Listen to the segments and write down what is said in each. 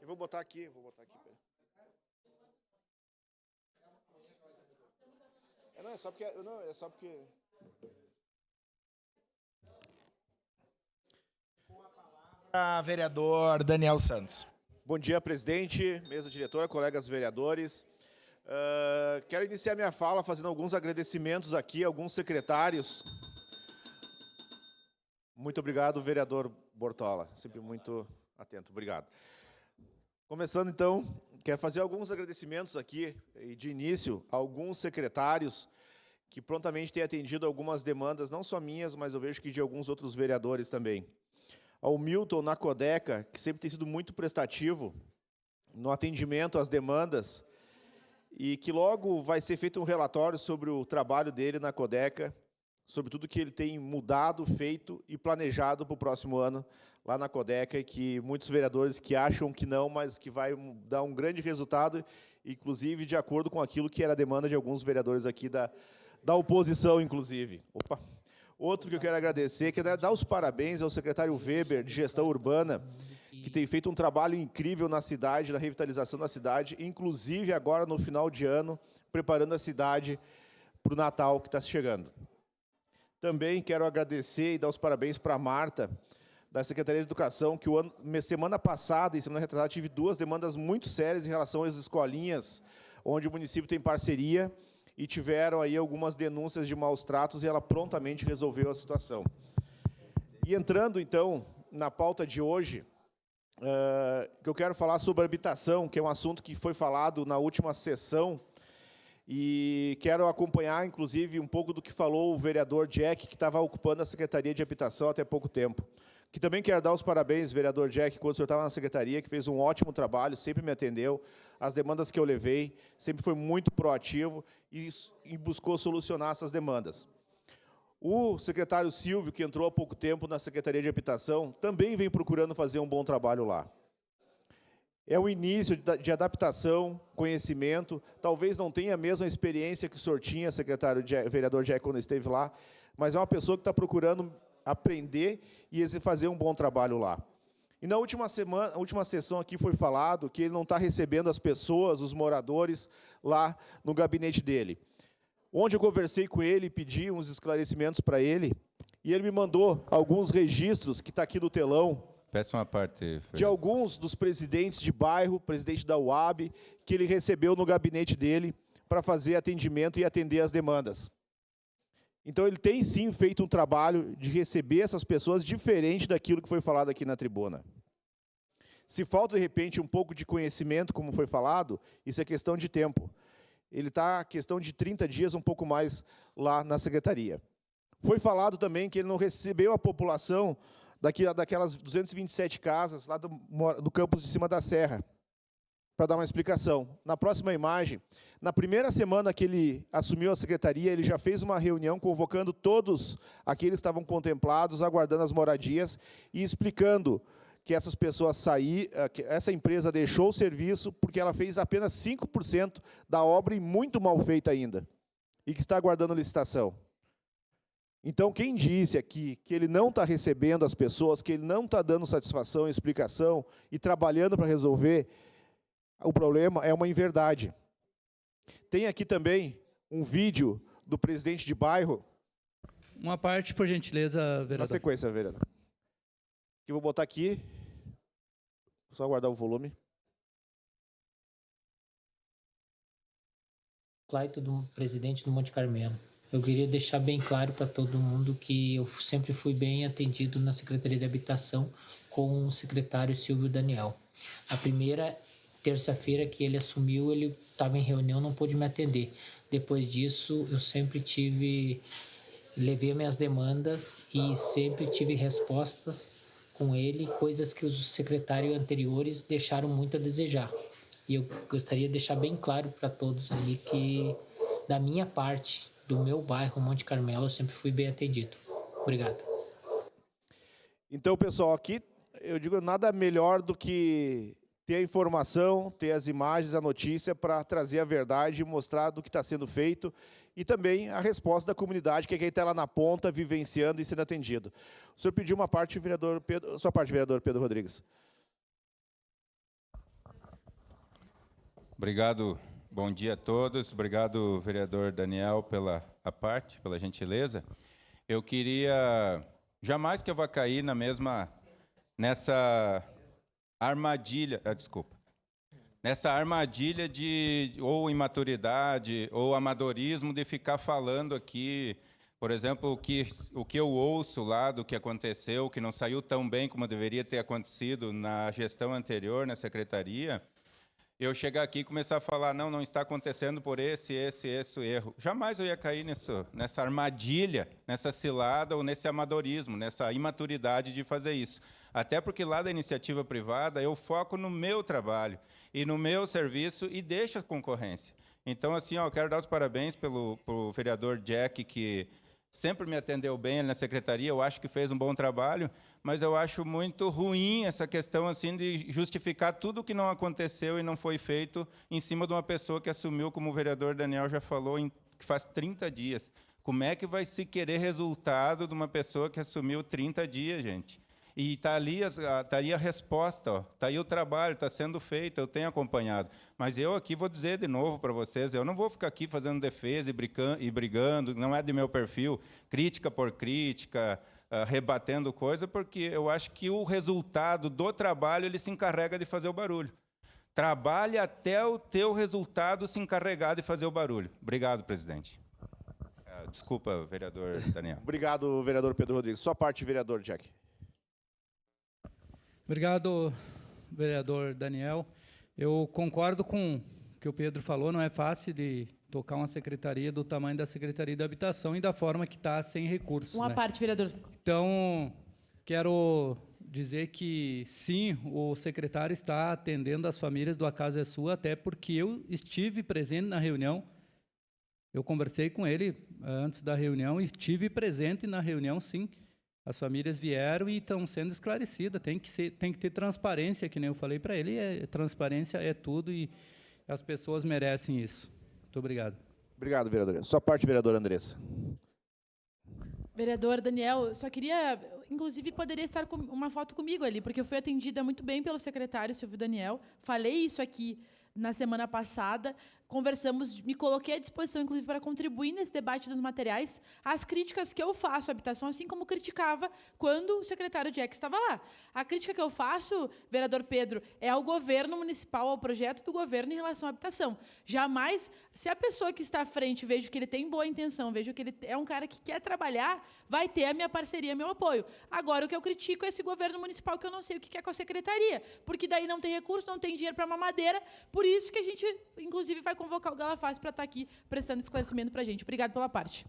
vou botar aqui. Não, é só porque... Vereador Daniel Santos. Bom dia, presidente, mesa diretora, colegas vereadores. Quero iniciar minha fala fazendo alguns agradecimentos aqui, a alguns secretários. Muito obrigado, vereador Bortola, sempre muito atento. Obrigado. Começando, então, quero fazer alguns agradecimentos aqui, e de início, a alguns secretários que prontamente têm atendido algumas demandas, não só minhas, mas eu vejo que de alguns outros vereadores também. Ao Milton, na Codeca, que sempre tem sido muito prestativo no atendimento às demandas, e que logo vai ser feito um relatório sobre o trabalho dele na Codeca, sobre tudo que ele tem mudado, feito e planejado para o próximo ano lá na Codeca, e que muitos vereadores que acham que não, mas que vai dar um grande resultado, inclusive de acordo com aquilo que era a demanda de alguns vereadores aqui da oposição, inclusive. Opa! Outro que eu quero agradecer, que é dar os parabéns ao secretário Weber, de Gestão Urbana, que tem feito um trabalho incrível na cidade, na revitalização da cidade, inclusive agora no final de ano, preparando a cidade para o Natal que está chegando. Também quero agradecer e dar os parabéns para a Marta, da Secretaria de Educação, que semana passada e semana retrasada tive duas demandas muito sérias em relação às escolinhas, onde o município tem parceria, e tiveram aí algumas denúncias de maus tratos, e ela prontamente resolveu a situação. E entrando, então, na pauta de hoje, que eu quero falar sobre habitação, que é um assunto que foi falado na última sessão, e quero acompanhar, inclusive, um pouco do que falou o vereador Jack, que estava ocupando a Secretaria de Habitação até pouco tempo. Que também quero dar os parabéns, vereador Jack, quando o senhor estava na Secretaria, que fez um ótimo trabalho, sempre me atendeu, as demandas que eu levei, sempre foi muito proativo e buscou solucionar essas demandas. O secretário Silvio, que entrou há pouco tempo na Secretaria de Habitação, também vem procurando fazer um bom trabalho lá. É o início de adaptação, conhecimento, talvez não tenha a mesma experiência que o senhor tinha, vereador Jack, quando esteve lá, mas é uma pessoa que está procurando aprender e fazer um bom trabalho lá. E na última sessão aqui foi falado que ele não está recebendo as pessoas, os moradores, lá no gabinete dele. Onde eu conversei com ele, pedi uns esclarecimentos para ele, e ele me mandou alguns registros, que está aqui no telão, peço uma parte, de alguns dos presidentes de bairro, presidente da UAB, que ele recebeu no gabinete dele para fazer atendimento e atender as demandas. Então, ele tem, sim, feito um trabalho de receber essas pessoas diferente daquilo que foi falado aqui na tribuna. Se falta, de repente, um pouco de conhecimento, como foi falado, isso é questão de tempo. Ele está, questão de 30 dias, um pouco mais, lá na secretaria. Foi falado também que ele não recebeu a população daquelas 227 casas lá do campus de cima da serra, para dar uma explicação. Na próxima imagem, na primeira semana que ele assumiu a secretaria, ele já fez uma reunião convocando todos aqueles que estavam contemplados, aguardando as moradias, e explicando que essas pessoas que essa empresa deixou o serviço porque ela fez apenas 5% da obra e muito mal feita ainda, e que está aguardando licitação. Então, quem disse aqui que ele não está recebendo as pessoas, que ele não está dando satisfação, explicação e trabalhando para resolver o problema, é uma inverdade. Tem aqui também um vídeo do presidente de bairro. Uma parte, por gentileza, vereador. Na sequência, vereador. Que eu vou botar aqui. Só aguardar o volume. Clayton, do presidente do Monte Carmelo. Eu queria deixar bem claro para todo mundo que eu sempre fui bem atendido na Secretaria de Habitação com o secretário Silvio Daniel. A primeira terça-feira que ele assumiu, ele estava em reunião, não pôde me atender. Depois disso, eu sempre levei minhas demandas e sempre tive respostas com ele, coisas que os secretários anteriores deixaram muito a desejar. E eu gostaria de deixar bem claro para todos ali que, da minha parte, do meu bairro, Monte Carmelo, eu sempre fui bem atendido. Obrigado. Então, pessoal, aqui eu digo nada melhor do que ter a informação, ter as imagens, a notícia para trazer a verdade e mostrar do que está sendo feito e também a resposta da comunidade, que é quem está lá na ponta, vivenciando e sendo atendido. O senhor pediu uma parte, vereador Pedro, sua parte, vereador Pedro Rodrigues. Obrigado, bom dia a todos. Obrigado, vereador Daniel, pela gentileza. Eu queria, jamais que eu vá cair nessa armadilha, nessa armadilha de ou imaturidade ou amadorismo de ficar falando aqui, por exemplo, o que eu ouço lá do que aconteceu, que não saiu tão bem como deveria ter acontecido na gestão anterior, na secretaria, eu chegar aqui e começar a falar, não está acontecendo por esse erro. Jamais eu ia cair nessa armadilha, nessa cilada ou nesse amadorismo, nessa imaturidade de fazer isso. Até porque lá da iniciativa privada eu foco no meu trabalho e no meu serviço e deixo a concorrência. Então, assim, eu quero dar os parabéns pro vereador Jack, que sempre me atendeu bem na secretaria, eu acho que fez um bom trabalho, mas eu acho muito ruim essa questão assim de justificar tudo o que não aconteceu e não foi feito em cima de uma pessoa que assumiu, como o vereador Daniel já falou, que faz 30 dias. Como é que vai se querer resultado de uma pessoa que assumiu 30 dias, gente? E está ali a resposta, está aí o trabalho, está sendo feito, eu tenho acompanhado. Mas eu aqui vou dizer de novo para vocês, eu não vou ficar aqui fazendo defesa e brigando, não é de meu perfil, crítica por crítica, rebatendo coisa, porque eu acho que o resultado do trabalho ele se encarrega de fazer o barulho. Trabalhe até o teu resultado se encarregar de fazer o barulho. Obrigado, presidente. Desculpa, vereador Daniel. Obrigado, vereador Pedro Rodrigues. Sua parte, vereador Jack. Obrigado, vereador Daniel. Eu concordo com o que o Pedro falou, não é fácil de tocar uma secretaria do tamanho da Secretaria da Habitação e da forma que está, sem recursos. Uma parte, vereador. Então, quero dizer que, sim, o secretário está atendendo as famílias do A Casa é Sua, até porque eu estive presente na reunião. Eu conversei com ele antes da reunião e estive presente na reunião, sim. As famílias vieram e estão sendo esclarecidas. Tem que ter transparência, que nem eu falei para ele. Transparência é tudo e as pessoas merecem isso. Muito obrigado. Obrigado, vereador. Sua parte, vereadora Andressa. Vereador Daniel, só queria, inclusive, poderia estar com uma foto comigo ali, porque eu fui atendida muito bem pelo secretário Silvio Daniel. Falei isso aqui na semana passada, conversamos, me coloquei à disposição, inclusive, para contribuir nesse debate dos materiais, as críticas que eu faço à habitação, assim como criticava quando o secretário Jack estava lá. A crítica que eu faço, vereador Pedro, é ao governo municipal, ao projeto do governo em relação à habitação. Jamais, se a pessoa que está à frente, vejo que ele tem boa intenção, vejo que ele é um cara que quer trabalhar, vai ter a minha parceria, meu apoio. Agora, o que eu critico é esse governo municipal, que eu não sei o que é com a secretaria, porque daí não tem recurso, não tem dinheiro para mamadeira, por isso que a gente, inclusive, vai convocar o Galafaz para estar aqui prestando esclarecimento para a gente. Obrigado pela parte.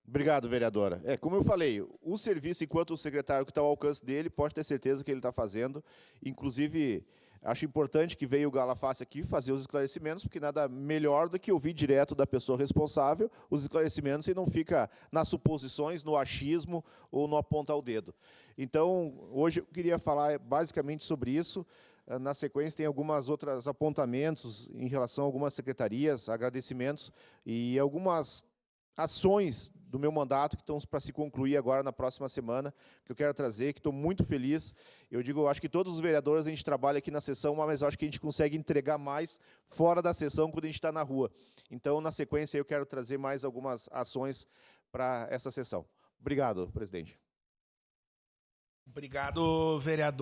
Obrigado, vereadora. Como eu falei, o serviço, enquanto o secretário que está ao alcance dele, pode ter certeza que ele está fazendo. Inclusive, acho importante que veio o Galafaz aqui fazer os esclarecimentos, porque nada melhor do que ouvir direto da pessoa responsável os esclarecimentos e não fica nas suposições, no achismo ou no apontar o dedo. Então, hoje eu queria falar basicamente sobre isso. Na sequência, tem algumas outras apontamentos em relação a algumas secretarias, agradecimentos e algumas ações do meu mandato que estão para se concluir agora na próxima semana, que eu quero trazer, que estou muito feliz. Eu acho que todos os vereadores a gente trabalha aqui na sessão, mas eu acho que a gente consegue entregar mais fora da sessão quando a gente está na rua. Então, na sequência, eu quero trazer mais algumas ações para essa sessão. Obrigado, presidente. Obrigado, vereador.